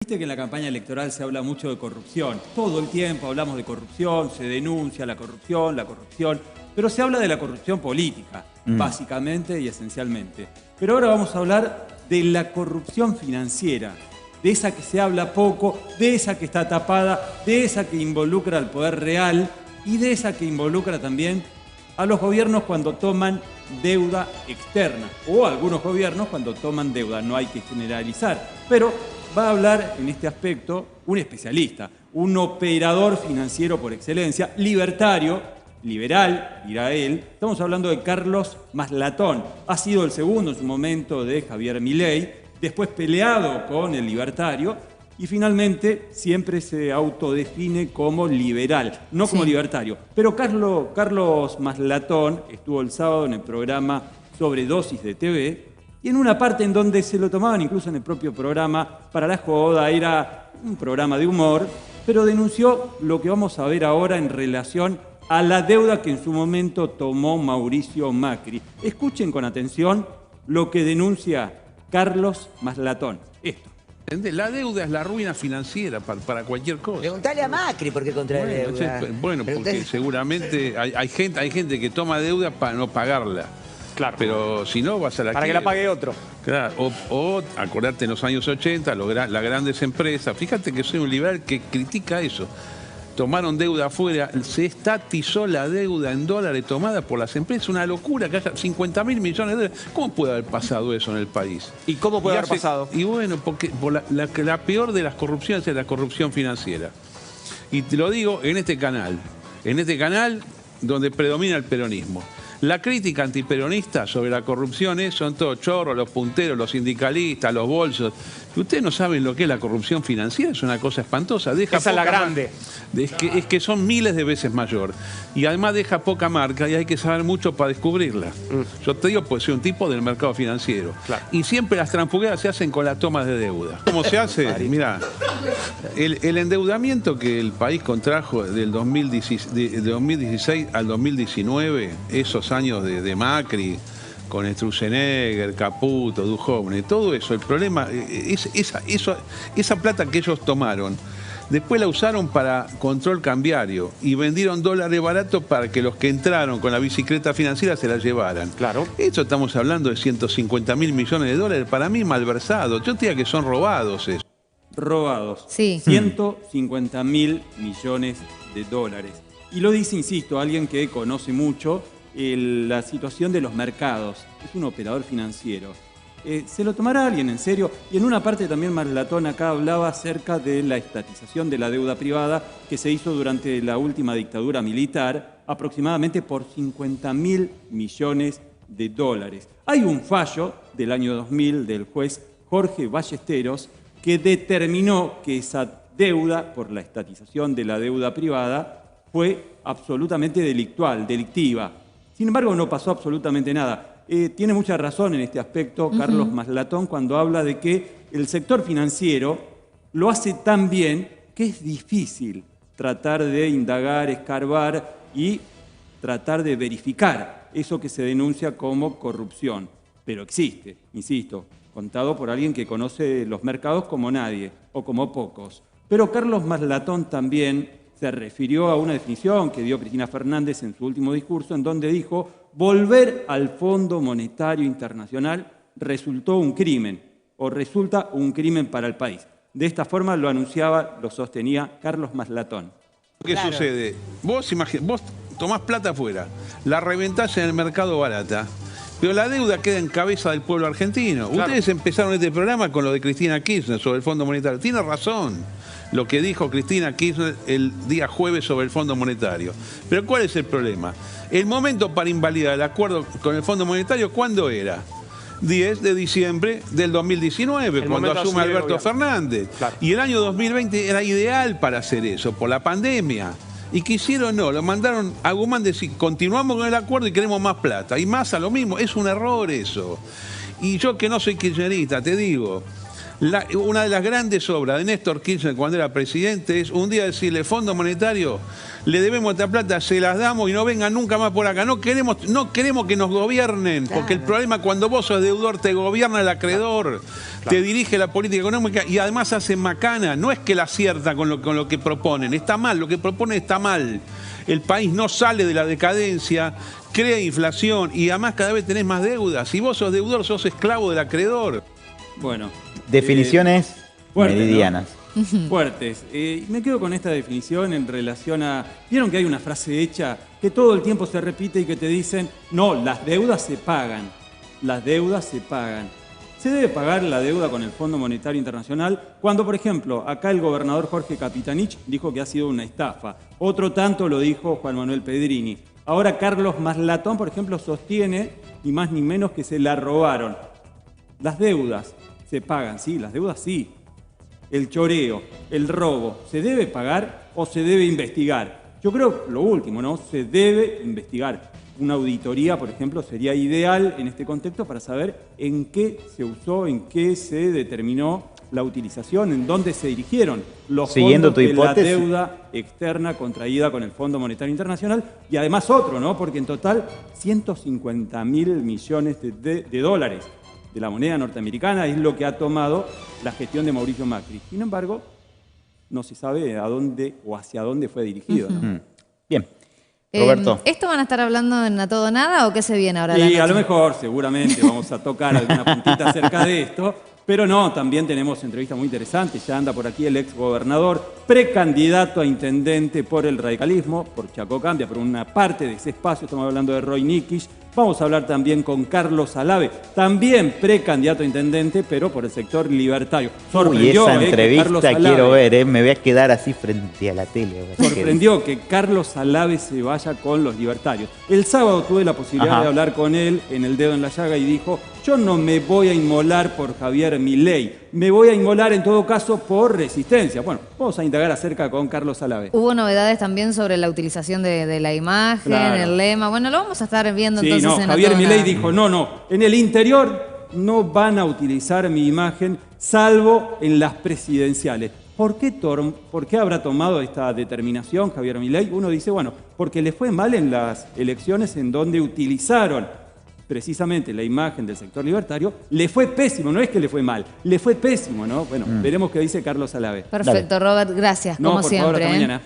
Viste que en la campaña electoral se habla mucho de corrupción. Todo el tiempo hablamos de corrupción, se denuncia la corrupción, pero se habla de la corrupción política, básicamente y esencialmente. Pero ahora vamos a hablar de la corrupción financiera, de esa que se habla poco, de esa que está tapada, de esa que involucra al poder real y de esa que involucra también a los gobiernos cuando toman deuda externa, o a algunos gobiernos cuando toman deuda, no hay que generalizar, pero va a hablar en este aspecto un especialista, un operador financiero por excelencia, libertario, liberal, dirá él. Estamos hablando de Carlos Maslatón. Ha sido el segundo en su momento de Javier Milei, después peleado con el libertario y finalmente siempre se autodefine como liberal, no como libertario. Pero Carlos Maslatón estuvo el sábado en el programa Sobredosis de TV, y en una parte en donde se lo tomaban incluso en el propio programa para la joda, era un programa de humor, pero denunció lo que vamos a ver ahora en relación a la deuda que en su momento tomó Mauricio Macri. Escuchen con atención lo que denuncia Carlos Maslatón. Esto. La deuda es la ruina financiera para cualquier cosa. Preguntale a Macri por qué contrae deuda. Bueno, porque seguramente hay gente que toma deuda para no pagarla. Claro. Pero si no, vas a la para que la pague otro. Claro. O acordate en los años 80, las grandes empresas. Fíjate que soy un liberal que critica eso. Tomaron deuda afuera, se estatizó la deuda en dólares tomada por las empresas. Una locura que haya 50.000 millones de dólares. ¿Cómo puede haber pasado eso en el país? ¿Y cómo puede haber pasado? Y bueno, porque por la peor de las corrupciones es la corrupción financiera. Y te lo digo en este canal donde predomina el peronismo. La crítica antiperonista sobre la corrupción son todos chorros, los punteros, los sindicalistas, los bolsos. Que ustedes no saben lo que es la corrupción financiera, es una cosa espantosa. Esa es la grande. Es que son miles de veces mayor. Y además deja poca marca y hay que saber mucho para descubrirla. Yo te digo, pues soy un tipo del mercado financiero. Claro. Y siempre las transfugadas se hacen con las tomas de deuda. ¿Cómo se hace? Mirá, el endeudamiento que el país contrajo del 2016 al 2019, esos años de Macri, con Sturzenegger, Caputo, Duhovne, todo eso, el problema es esa plata que ellos tomaron, después la usaron para control cambiario y vendieron dólares baratos para que los que entraron con la bicicleta financiera se la llevaran. Claro. Eso estamos hablando de 150.000 millones de dólares, para mí malversados. Yo diría que son robados eso. Robados. Sí. 150.000 millones de dólares. Y lo dice, insisto, alguien que conoce mucho la situación de los mercados. Es un operador financiero. ¿Se lo tomará alguien en serio? Y en una parte también Maslatón acá hablaba acerca de la estatización de la deuda privada que se hizo durante la última dictadura militar, aproximadamente por 50.000 millones de dólares. Hay un fallo del año 2000 del juez Jorge Ballesteros que determinó que esa deuda, por la estatización de la deuda privada, fue absolutamente delictiva. Sin embargo, no pasó absolutamente nada. Tiene mucha razón en este aspecto Carlos Maslatón cuando habla de que el sector financiero lo hace tan bien que es difícil tratar de indagar, escarbar y tratar de verificar eso que se denuncia como corrupción. Pero existe, insisto, contado por alguien que conoce los mercados como nadie o como pocos. Pero Carlos Maslatón también se refirió a una definición que dio Cristina Fernández en su último discurso, en donde dijo: volver al Fondo Monetario Internacional resultó un crimen, o resulta un crimen para el país. De esta forma lo anunciaba, lo sostenía Carlos Maslatón. ¿Qué sucede? Vos tomás plata afuera, la reventás en el mercado barata, pero la deuda queda en cabeza del pueblo argentino. Claro. Ustedes empezaron este programa con lo de Cristina Kirchner sobre el Fondo Monetario. Tiene razón lo que dijo Cristina Kirchner el día jueves sobre el Fondo Monetario. Pero ¿cuál es el problema? El momento para invalidar el acuerdo con el Fondo Monetario, ¿cuándo era? 10 de diciembre del 2019, cuando asume Alberto Fernández. Claro. Y el año 2020 era ideal para hacer eso, por la pandemia. ¿Y qué hicieron? No, lo mandaron a Guzmán decir, continuamos con el acuerdo y queremos más plata. Y más a lo mismo, es un error eso. Y yo que no soy kirchnerista, te digo, Una de las grandes obras de Néstor Kirchner cuando era presidente es un día decirle, Fondo Monetario, le debemos esta plata, se las damos y no vengan nunca más por acá. No queremos que nos gobiernen, porque el problema cuando vos sos deudor te gobierna el acreedor, te dirige la política económica y además hace macana. No es que la acierta con lo que proponen, está mal, lo que proponen está mal. El país no sale de la decadencia, crea inflación y además cada vez tenés más deudas. Si vos sos deudor, sos esclavo del acreedor. Bueno. Definiciones fuerte, meridianas. ¿no? Fuertes. Me quedo con esta definición en relación a... ¿Vieron que hay una frase hecha que todo el tiempo se repite y que te dicen, no, las deudas se pagan, las deudas se pagan? Se debe pagar la deuda con el Fondo Monetario Internacional cuando, por ejemplo, acá el gobernador Jorge Capitanich dijo que ha sido una estafa. Otro tanto lo dijo Juan Manuel Pedrini. Ahora Carlos Maslatón, por ejemplo, sostiene, ni más ni menos, que se la robaron. Las deudas se pagan, sí, las deudas sí. El choreo, el robo, ¿se debe pagar o se debe investigar? Yo creo lo último, ¿no? Se debe investigar. Una auditoría, por ejemplo, sería ideal en este contexto para saber en qué se usó, en qué se determinó la utilización, en dónde se dirigieron los fondos de la deuda externa contraída con el Fondo Monetario Internacional y además otro, ¿no? Porque en total 150.000 millones de dólares de la moneda norteamericana es lo que ha tomado la gestión de Mauricio Macri. Sin embargo, no se sabe a dónde o hacia dónde fue dirigido, ¿no? Bien. Roberto. ¿Esto van a estar hablando en A Todo Nada o qué se viene ahora? Y a lo mejor, seguramente, vamos a tocar alguna puntita acerca de esto. Pero no, también tenemos entrevistas muy interesantes. Ya anda por aquí el ex gobernador, precandidato a intendente por el radicalismo, por Chaco Cambia, por una parte de ese espacio. Estamos hablando de Roy Nikisch. Vamos a hablar también con Carlos Alave, también precandidato a intendente, pero por el sector libertario. Sorprendió, esa entrevista quiero ver, me voy a quedar así frente a la tele. Sorprendió que Carlos Alave se vaya con los libertarios. El sábado tuve la posibilidad de hablar con él en El Dedo en la Llaga y dijo, yo no me voy a inmolar por Javier Milei, me voy a inmolar en todo caso por Resistencia. Bueno, vamos a indagar acerca con Carlos Alave. Hubo novedades también sobre la utilización de la imagen, el lema. Bueno, lo vamos a estar viendo entonces. No, Javier Milei dijo, no, en el interior no van a utilizar mi imagen, salvo en las presidenciales. ¿Por qué habrá tomado esta determinación Javier Milei? Uno dice, bueno, porque le fue mal en las elecciones en donde utilizaron precisamente la imagen del sector libertario, le fue pésimo, no es que le fue mal, le fue pésimo, ¿no? Bueno, veremos qué dice Carlos Alave. Perfecto, Robert, gracias, como por siempre. favor, hasta mañana.